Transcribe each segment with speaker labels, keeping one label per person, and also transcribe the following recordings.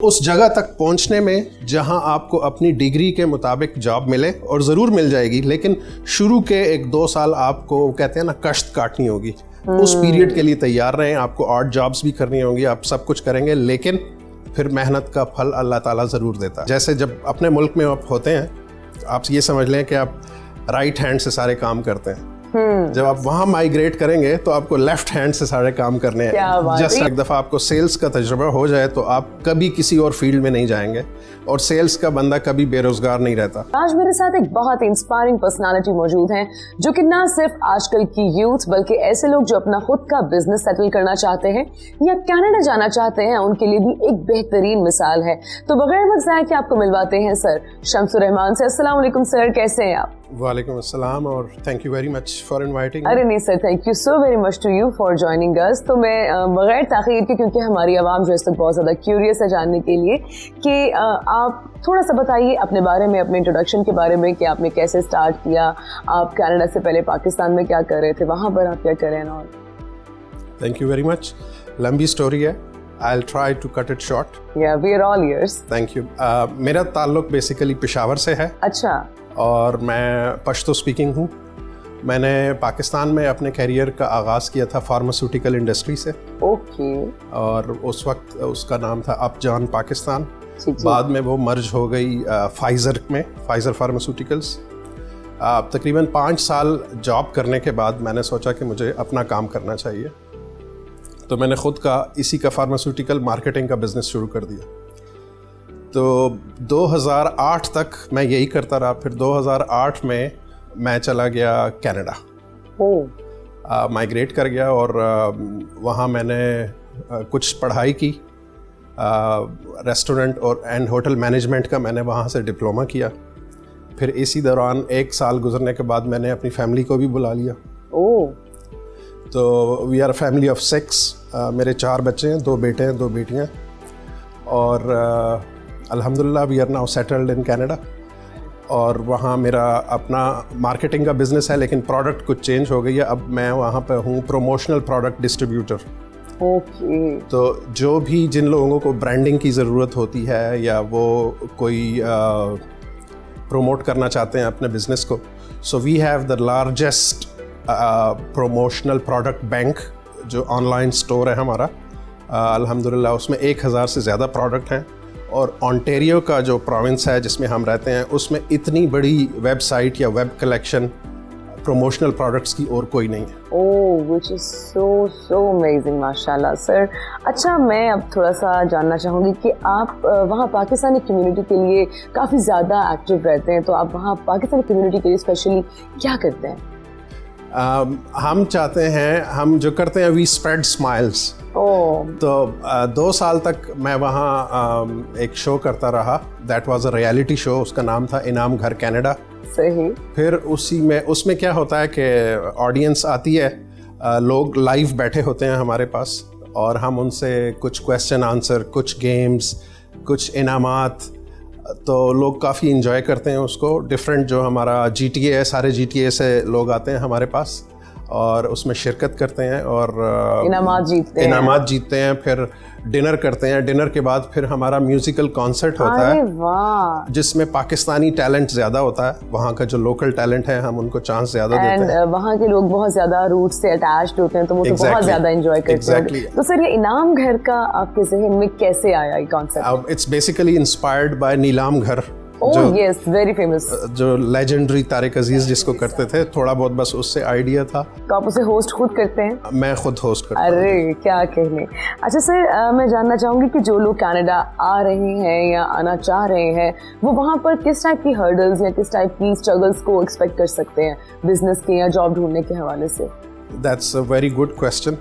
Speaker 1: उस जगह तक पहुंचने में जहां आपको अपनी डिग्री के मुताबिक जॉब मिले, और ज़रूर मिल जाएगी, लेकिन शुरू के 1-2 साल आपको कहते हैं ना कष्ट काटनी होगी। उस पीरियड के लिए तैयार रहें। आपको ऑड जॉब्स भी करनी होंगी, आप सब कुछ करेंगे, लेकिन फिर मेहनत का फल अल्लाह ताला ज़रूर देता है। जैसे जब अपने मुल्क में आप होते हैं, आप ये समझ लें कि आप राइट हैंड से सारे काम करते हैं। जब आप वहाँ माइग्रेट करेंगे तो आपको लेफ्ट हैंड से सारे काम करने हैं। जस्ट एक दफ़ा आपको सेल्स का तजुर्बा हो जाए तो आप कभी किसी और फील्ड में नहीं जाएंगे, और सेल्स का बंदा कभी बेरोजगार नहीं रहता।
Speaker 2: आज मेरे साथ एक बहुत इंस्पायरिंग पर्सनालिटी मौजूद हैं, जो कि ना सिर्फ आजकल की यूथ बल्कि ऐसे लोग जो अपना खुद का बिजनेस सेटल करना चाहते हैं या कनाडा जाना चाहते हैं, उनके लिए भी एक बेहतरीन मिसाल है। तो बगैर वक्त ज़ाये के आपको मिलवाते हैं सर शम्सुर रहमान से। अस्सलाम वालेकुम सर, कैसे हैं आप?
Speaker 1: वालेकुम अस्सलाम, और thank you very much for inviting.
Speaker 2: अरे नहीं sir, thank you so very much to you for joining us. तो मैं बगैर ताख़ीर के, क्योंकि हमारी आवाम जो है इस तक बहुत ज़्यादा क्यूरियस है जानने के लिए, कि आप थोड़ा सा बताइए अपने बारे में, अपने इंट्रोडक्शन के बारे में, कि आपने कैसे स्टार्ट किया, आप कनाडा से पहले पाकिस्तान में क्या कर रहे थे, वहाँ पर आप क्या कर रहे हैं। और
Speaker 1: थैंक यू वेरी मच। लंबी स्टोरी है, I'll try to cut it short.
Speaker 2: Yeah, we are all ears.
Speaker 1: Thank you. मेरा ताल्लुक बेसिकली पेशावर से है।
Speaker 2: अच्छा।
Speaker 1: और मैं पश्तो स्पीकिंग हूँ। मैंने पाकिस्तान में अपने करियर का आगाज़ किया था फार्मास्यूटिकल इंडस्ट्री से।
Speaker 2: ओके।
Speaker 1: और उस वक्त उसका नाम था अपजॉन पाकिस्तान। बाद में वो मर्ज हो गई फाइज़र में, फाइज़र फार्मास्यूटिकल्स। तकरीबन 5 साल जॉब करने के बाद मैंने सोचा कि मुझे अपना काम करना चाहिए, तो मैंने ख़ुद का इसी का फार्मास्यूटिकल मार्केटिंग का बिज़नेस शुरू कर दिया। तो 2008 तक मैं यही करता रहा। फिर 2008 में मैं चला गया कनाडा, माइग्रेट कर गया, और वहाँ मैंने कुछ पढ़ाई की। रेस्टोरेंट और एंड होटल मैनेजमेंट का मैंने वहाँ से डिप्लोमा किया। फिर इसी दौरान 1 साल गुजरने के बाद मैंने अपनी फैमिली को भी बुला लिया। तो वी आर फैमिली ऑफ 6। मेरे 4 बच्चे हैं, 2 बेटे हैं, 2 बेटियां, और अल्हम्दुलिल्लाह we are now settled in Canada. और वहाँ मेरा अपना मार्केटिंग का बिज़नेस है, लेकिन प्रोडक्ट कुछ चेंज हो गई है। अब मैं वहाँ पे हूँ प्रोमोशनल प्रोडक्ट डिस्ट्रीब्यूटर।
Speaker 2: ओके।
Speaker 1: तो जो भी जिन लोगों को ब्रांडिंग की ज़रूरत होती है या वो कोई प्रमोट करना चाहते हैं अपने बिज़नेस को, so we have the largest promotional product bank, जो ऑनलाइन स्टोर है हमारा। अल्हम्दुलिल्लाह उसमें 1000 से ज़्यादा प्रोडक्ट हैं, और ओंटारियो का जो प्रोविंस है जिसमें हम रहते हैं, उसमें इतनी बड़ी वेबसाइट या वेब कलेक्शन प्रोमोशनल प्रोडक्ट्स की और कोई नहीं है।
Speaker 2: ओह, व्हिच इज़ सो अमेजिंग, माशाल्लाह सर। अच्छा, मैं अब थोड़ा सा जानना चाहूँगी कि आप वहाँ पाकिस्तानी कम्युनिटी के लिए काफ़ी ज़्यादा एक्टिव रहते हैं, तो आप वहाँ पाकिस्तानी कम्युनिटी के लिए स्पेशली क्या करते हैं?
Speaker 1: हम चाहते हैं, हम जो करते हैं वी स्प्रेड स्माइल्स। तो 2 साल तक मैं वहाँ एक शो करता रहा। That was a reality show, उसका नाम था इनाम घर कनाडा।
Speaker 2: सही।
Speaker 1: फिर उसमें क्या होता है कि ऑडियंस आती है, लोग लाइव बैठे होते हैं हमारे पास, और हम उनसे कुछ क्वेश्चन आंसर, कुछ गेम्स, कुछ इनामात, तो लोग काफ़ी इन्जॉय करते हैं उसको। डिफरेंट जो हमारा GTA है, सारे GTA से लोग आते हैं हमारे पास और उसमें शिरकत करते हैं और इनामात जीतते हैं। फिर डिनर करते हैं। डिनर के बाद फिर हमारा म्यूज़िकल कॉन्सर्ट होता है, जिसमें पाकिस्तानी टैलेंट ज़्यादा होता है। वहाँ का जो लोकल टैलेंट है हम उनको चांस ज़्यादा देते हैं।
Speaker 2: वहाँ के लोग बहुत ज़्यादा रूट से अटैच्ड होते हैं, तो वो तो बहुत ज़्यादा एंजॉय करते हैं। तो सर, ये इनाम घर का आपके ज़हन में कैसे आया ये concept?
Speaker 1: It's basically inspired by नीलाम घर,
Speaker 2: यस, वेरी फेमस,
Speaker 1: जो लेजेंडरी तारिक अजीज जिसको करते थे। थोड़ा बहुत बस उससे आइडिया था।
Speaker 2: तो आप उसे होस्ट खुद करते हैं?
Speaker 1: मैं खुद होस्ट करता हूं।
Speaker 2: अरे क्या कहने। अच्छा सर, मैं जानना चाहूँगी कि जो लोग कनाडा आ रहे हैं या आना चाह रहे हैं, वो वहाँ पर किस टाइप की हर्डल्स या किस टाइप की स्ट्रगल्स को एक्सपेक्ट कर सकते हैं बिजनेस के या जॉब ढूंढने के हवाले से?
Speaker 1: That's a very good question.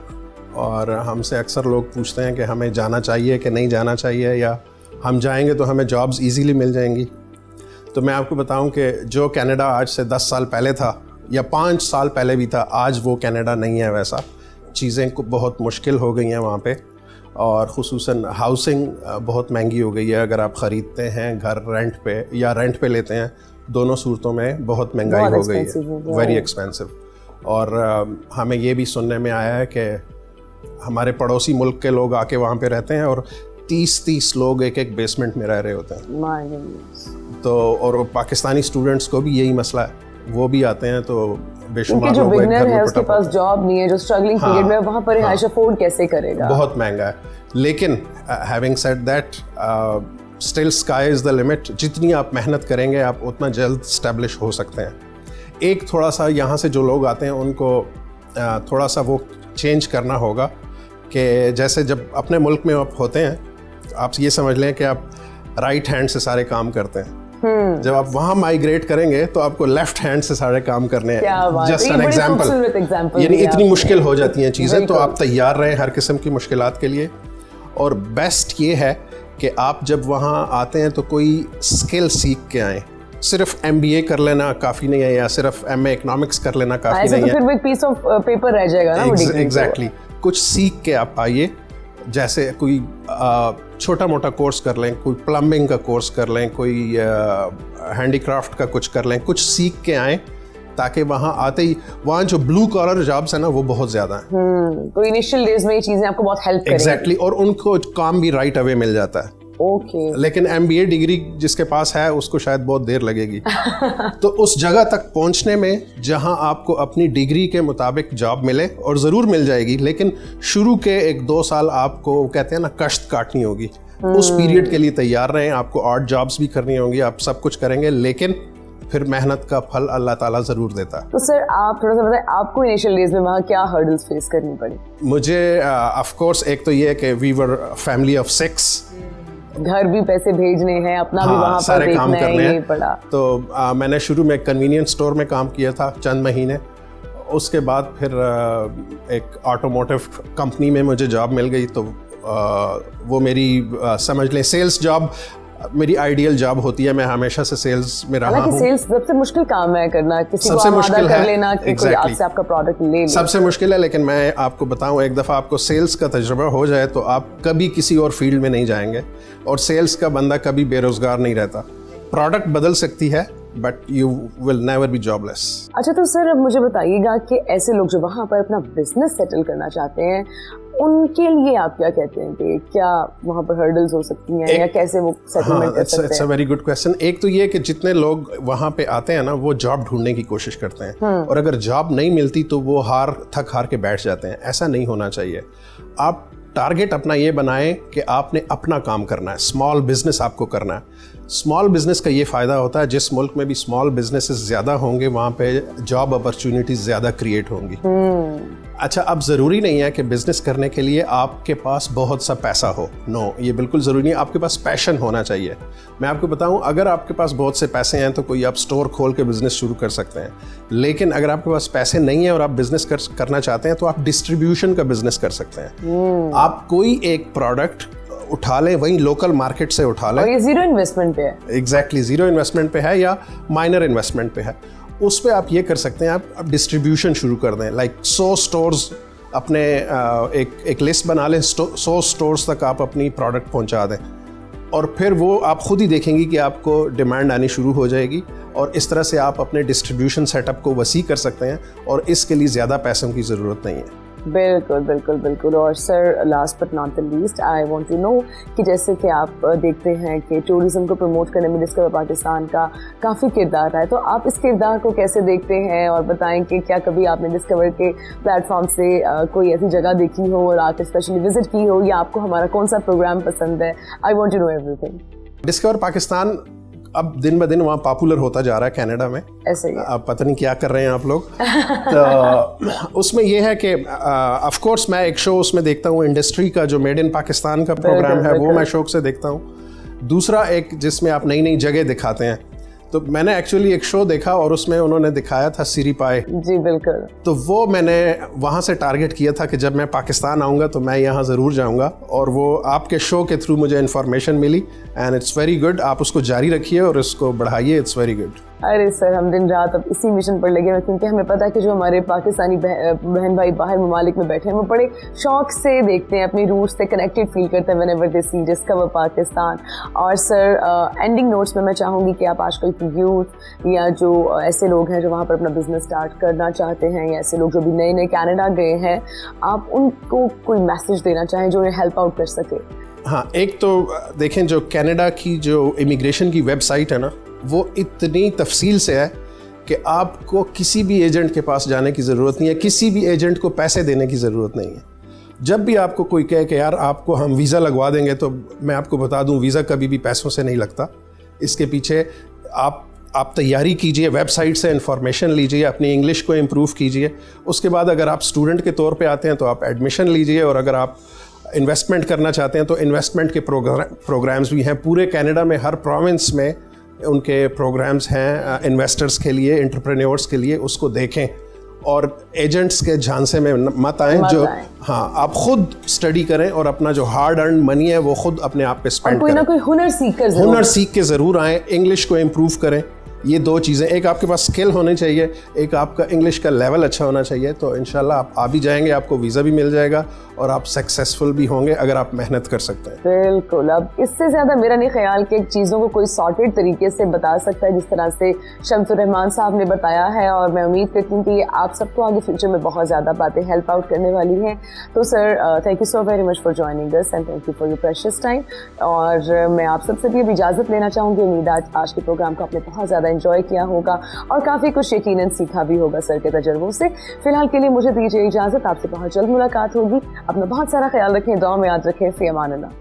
Speaker 1: और हमसे अक्सर लोग पूछते हैं कि हमें जाना चाहिए कि नहीं जाना चाहिए, या हम जाएंगे तो हमें जॉब्स ईजीली मिल जाएंगी। तो मैं आपको बताऊं कि जो कनाडा आज से 10 साल पहले था या 5 साल पहले भी था, आज वो कनाडा नहीं है वैसा। चीज़ें बहुत मुश्किल हो गई हैं वहाँ पे, और ख़ुसूसन हाउसिंग बहुत महंगी हो गई है। अगर आप ख़रीदते हैं घर रेंट पे या रेंट पे लेते हैं, दोनों सूरतों में बहुत महंगाई हो गई है, वेरी एक्सपेंसिव। और हमें ये भी सुनने में आया है कि हमारे पड़ोसी मुल्क के लोग आके वहाँ पे रहते हैं और 30-30 लोग एक बेसमेंट में रह रहे होते हैं।
Speaker 2: My goodness.
Speaker 1: तो और पाकिस्तानी स्टूडेंट्स को भी यही मसला है, वो भी आते हैं तो बेशुमार
Speaker 2: जो
Speaker 1: लोग एक
Speaker 2: बिगनर
Speaker 1: घर
Speaker 2: है
Speaker 1: में
Speaker 2: उसके
Speaker 1: पटा
Speaker 2: पास जॉब नहीं है, जो स्ट्रगलिंग पीरियड में वहाँ पर रिहाइश अफोर्ड कैसे करेगा?
Speaker 1: बहुत महंगा है। लेकिन having said that still sky is the limit. जितनी आप मेहनत करेंगे आप उतना जल्द स्टैब्लिश हो सकते हैं। एक थोड़ा सा यहाँ से जो लोग आते हैं उनको थोड़ा सा वो चेंज करना होगा कि जैसे जब अपने मुल्क में आप होते हैं आप ये समझ लें कि आप राइट हैंड से सारे काम करते हैं। जब आप वहाँ माइग्रेट करेंगे तो आपको लेफ्ट हैंड से सारे काम करने हैं। जस्ट एन एग्जाम्पल, यानी इतनी मुश्किल हो जाती हैं चीज़ें, तो आप तैयार रहें हर किस्म की मुश्किलात के लिए। और बेस्ट ये है कि आप जब वहाँ आते हैं तो कोई स्किल सीख के आएँ। सिर्फ MBA कर लेना काफ़ी नहीं है या सिर्फ MA इकोनॉमिक्स कर लेना काफ़ी नहीं है।
Speaker 2: फिर वो एक पीस ऑफ पेपर रह जाएगा ना।
Speaker 1: एग्जैक्टली। कुछ सीख के आप आइए, जैसे कोई छोटा मोटा कोर्स कर लें, कोई प्लम्बिंग का कोर्स कर लें, कोई हैंडीक्राफ्ट का कुछ कर लें, कुछ सीख के आएँ ताकि वहाँ आते ही वहाँ जो ब्लू कॉलर जॉब्स है ना वो बहुत ज़्यादा हैं।
Speaker 2: तो इनिशियल डेज में ये चीज़ें आपको बहुत हेल्प करेंगी।
Speaker 1: एग्जैक्टली। और उनको काम भी राइट अवे मिल जाता है। लेकिन MBA डिग्री जिसके पास है उसको शायद बहुत देर लगेगी। तो उस जगह तक पहुंचने में जहां आपको अपनी डिग्री के मुताबिक जॉब मिले, और ज़रूर मिल जाएगी, लेकिन शुरू के 1-2 साल आपको कहते हैं ना कष्ट काटनी होगी। उस पीरियड के लिए तैयार रहें। आपको ऑड जॉब्स भी करनी होंगी, आप सब कुछ करेंगे, लेकिन फिर मेहनत का फल अल्लाह ताला ज़रूर देता है।
Speaker 2: तो सर आप थोड़ा सा बताएं, आपको इनिशियल डेज में वहाँ क्या हर्डल्स फेस करनी पड़ी?
Speaker 1: मुझे ऑफ कोर्स एक तो ये है कि वी वर फैमिली ऑफ 6,
Speaker 2: घर भी पैसे भेजने हैं, अपना भी वहाँ पर देखना है, ये पड़ा।
Speaker 1: तो मैंने शुरू में कन्वीनियंस स्टोर में काम किया था चंद महीने। उसके बाद फिर एक ऑटोमोटिव कंपनी में मुझे जॉब मिल गई। तो वो मेरी समझ लें सेल्स जॉब मेरी आइडियल जॉब होती है। मैं हमेशा से सेल्स में रहा हूँ।
Speaker 2: सेल्स सबसे मुश्किल काम है करना, किसी
Speaker 1: सबसे
Speaker 2: को
Speaker 1: मुश्किल
Speaker 2: कर
Speaker 1: है
Speaker 2: लेना कि कोई आपसे आपका प्रोडक्ट ले ले।
Speaker 1: सबसे मुश्किल है। लेकिन मैं आपको बताऊं, एक दफ़ा आपको सेल्स का तजुर्बा हो जाए तो आप कभी किसी और फील्ड में नहीं जाएंगे, और सेल्स का बंदा कभी बेरोजगार नहीं रहता। प्रोडक्ट बदल सकती है but you will never be jobless. अच्छा,
Speaker 2: तो सर अब मुझे बताइएगा कि ऐसे लोग जो वहाँ पर अपना बिजनेस सेटल करना चाहते हैं उनके लिए आप क्या कहते हैं कि क्या वहाँ पर हर्डल्स हो सकती हैं या कैसे वो सेटलमेंट कर सकते हैं?
Speaker 1: It's a very good question. एक तो ये कि जितने लोग वहाँ पे आते हैं ना वो जॉब ढूंढने की कोशिश करते हैं, और अगर जॉब नहीं मिलती तो वो थक हार के बैठ जाते हैं। ऐसा नहीं होना चाहिए। आप टारगेट अपना ये बनाएं कि आपने अपना काम करना है, स्मॉल बिजनेस आपको करना है। स्मॉल बिजनेस का ये फ़ायदा होता है, जिस मुल्क में भी स्मॉल बिजनेसेस ज़्यादा होंगे वहाँ पे जॉब अपॉर्चुनिटीज़ ज़्यादा क्रिएट होंगी। अच्छा, अब ज़रूरी नहीं है कि बिज़नेस करने के लिए आपके पास बहुत सा पैसा हो। नो, ये बिल्कुल ज़रूरी नहीं है। आपके पास पैशन होना चाहिए। मैं आपको बताऊं, अगर आपके पास बहुत से पैसे हैं तो कोई आप स्टोर खोल के बिज़नेस शुरू कर सकते हैं। लेकिन अगर आपके पास पैसे नहीं है और आप बिज़नेस करना चाहते हैं तो आप डिस्ट्रीब्यूशन का बिज़नेस कर सकते हैं। आप कोई एक प्रोडक्ट उठा लें, वहीं लोकल मार्केट से उठा लें।
Speaker 2: और ये ज़ीरो इन्वेस्टमेंट पे है।
Speaker 1: एग्जैक्टली, ज़ीरो इन्वेस्टमेंट पे है या माइनर इन्वेस्टमेंट पे है। उस पे आप ये कर सकते हैं, आप डिस्ट्रीब्यूशन शुरू कर दें। लाइक 100 स्टोर्स अपने एक लिस्ट बना लें, 100 स्टोर्स तक आप अपनी प्रोडक्ट पहुंचा दें, और फिर वो आप खुद ही देखेंगी कि आपको डिमांड आनी शुरू हो जाएगी, और इस तरह से आप अपने डिस्ट्रीब्यूशन सेटअप को वसी कर सकते हैं, और इसके लिए ज़्यादा पैसों की ज़रूरत नहीं है।
Speaker 2: बिल्कुल बिल्कुल बिल्कुल। और sir last but not the least, I want to know कि जैसे कि आप देखते हैं कि टूरिज्म को प्रमोट करने में डिस्कवर पाकिस्तान का काफ़ी किरदार रहा है, तो आप इस किरदार को कैसे देखते हैं? और बताएं कि क्या कभी आपने डिस्कवर के प्लेटफॉर्म से कोई ऐसी जगह देखी हो और आके स्पेशली विजिट की हो, या आपको हमारा कौन सा प्रोग्राम पसंद है? I want to know everything.
Speaker 1: Discover Pakistan अब दिन ब दिन वहाँ पॉपुलर होता जा रहा है कनाडा में।
Speaker 2: ऐसे ही
Speaker 1: अब पता नहीं क्या कर रहे हैं आप लोग। तो उसमें ये है कि ऑफ कोर्स मैं एक शो उसमें देखता हूँ, इंडस्ट्री का जो मेड इन पाकिस्तान का प्रोग्राम है वो मैं शौक से देखता हूँ। दूसरा एक जिसमें आप नई नई जगह दिखाते हैं, तो मैंने एक्चुअली एक शो देखा और उसमें उन्होंने दिखाया था सिरी पाए।
Speaker 2: जी बिल्कुल।
Speaker 1: तो वो मैंने वहाँ से टारगेट किया था कि जब मैं पाकिस्तान आऊँगा तो मैं यहाँ ज़रूर जाऊँगा, और वो आपके शो के थ्रू मुझे इन्फॉर्मेशन मिली, एंड इट्स वेरी गुड। आप उसको जारी रखिए और इसको बढ़ाइए, इट्स वेरी गुड।
Speaker 2: अरे सर, हम दिन रात अब इसी मिशन पर लगे हैं, क्योंकि हमें पता है कि जो हमारे पाकिस्तानी बहन भाई बाहर ममालिक में बैठे हैं वो बड़े शौक से देखते हैं, अपनी रूट्स से कनेक्टेड फील करते हैं whenever they see discover Pakistan. और सर एंडिंग नोट्स में मैं चाहूँगी कि आप आजकल की यूथ या जो ऐसे लोग हैं जो वहाँ पर अपना बिजनेस स्टार्ट करना चाहते हैं, या ऐसे लोग जो भी नए नए कनाडा गए हैं, आप उनको कोई मैसेज देना चाहें जो उन्हें हेल्प आउट कर सके?
Speaker 1: हाँ, एक तो देखें जो कनाडा की जो इमिग्रेशन की वेबसाइट है ना, वो इतनी तफसील से है कि आपको किसी भी एजेंट के पास जाने की ज़रूरत नहीं है, किसी भी एजेंट को पैसे देने की ज़रूरत नहीं है। जब भी आपको कोई कहे कि यार आपको हम वीज़ा लगवा देंगे, तो मैं आपको बता दूं वीज़ा कभी भी पैसों से नहीं लगता। इसके पीछे आप तैयारी कीजिए, वेबसाइट से इंफॉर्मेशन लीजिए, अपनी इंग्लिश को इम्प्रूव कीजिए। उसके बाद अगर आप स्टूडेंट के तौर पे आते हैं तो आप एडमिशन लीजिए, और अगर आप इन्वेस्टमेंट करना चाहते हैं तो इन्वेस्टमेंट के प्रोग्राम्स भी हैं। पूरे कनाडा में हर प्रोविंस में उनके प्रोग्राम्स हैं इन्वेस्टर्स के लिए, एंटरप्रेन्योर्स के लिए। उसको देखें और एजेंट्स के झांसे में मत आएं। हाँ, आप खुद स्टडी करें और अपना जो हार्ड अर्न मनी है वो खुद अपने आप पे स्पेंड करें।
Speaker 2: कोई ना कोई हुनर सीख
Speaker 1: के ज़रूर आएँ, इंग्लिश को इम्प्रूव करें। ये दो चीज़ें, एक आपके पास स्किल होनी चाहिए, एक आपका इंग्लिश का लेवल अच्छा होना चाहिए। तो इंशाल्लाह आप आ भी जाएंगे, आपको वीज़ा भी मिल जाएगा और आप सक्सेसफुल भी होंगे अगर आप मेहनत कर सकते हैं।
Speaker 2: बिल्कुल। अब इससे ज़्यादा मेरा नहीं ख्याल कि चीज़ों को कोई सॉर्टेड तरीके से बता सकता है जिस तरह से शम्सुर रहमान साहब ने बताया है, और मैं उम्मीद करती हूँ कि आप सबको आगे फ्यूचर में बहुत ज़्यादा बातें हेल्प आउट करने वाली हैं। तो sir, thank you so very much for joining us and thank you for your precious time. और मैं आप सबसे भी अब इजाज़त लेना चाहूँगी। उम्मीद आज के प्रोग्राम को आपने बहुत ज़्यादा एंजॉय किया होगा और काफ़ी कुछ यकीनन सीखा भी होगा सर के तजुर्बों से। फिलहाल के लिए मुझे दीजिए इजाज़त, आपसे बहुत जल्द मुलाकात होगी। अपना बहुत सारा ख्याल रखें, दुआ में याद रखें। फ़ी अमान अल्लाह।